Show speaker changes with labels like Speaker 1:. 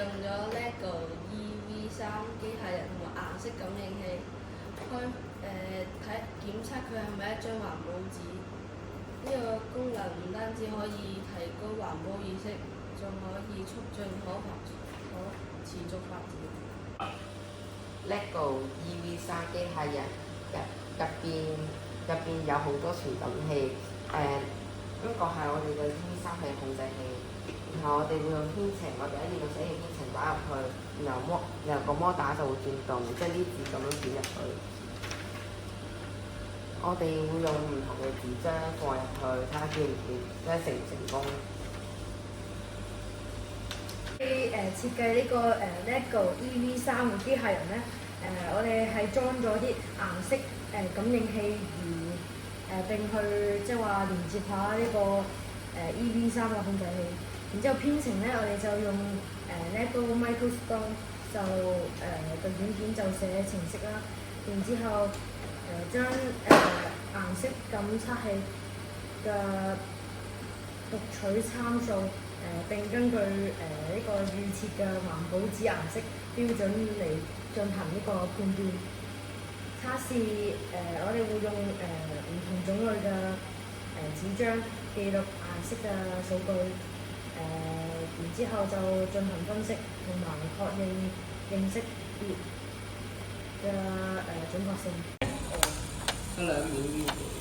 Speaker 1: 用咗 LEGO EV3機械人同埋顏色感應器，檢測佢係咪一張環保紙。呢個功能唔單止可以提高環保意識，仲可以促進可持續發展。
Speaker 2: LEGO EV3機械人入邊有好多傳感器，呢個係我哋嘅 EV3係控制器，然後我哋會用編程，我哋喺電腦寫嘅編程打入去，然後個摩打就會轉動，即係啲字咁樣轉入去。我哋會用唔同嘅紙張放入去，睇下成唔成功。
Speaker 3: 設計呢個LEGO EV3嘅機械人咧，我哋係裝咗啲顏色感應器並去即係話連接下呢個EV3嘅控制器。然之後編程咧，我哋就用LEGO MicroStone 就個軟件就寫程式啦。然之後將顏色感測器嘅讀取參數並根據呢個預設嘅環保紙顏色標準嚟進行呢個判斷測試。我哋會用唔同種類嘅紙張記錄顏色嘅數據，然之後就進行分析同埋確認認識別嘅準確性。
Speaker 4: 2秒。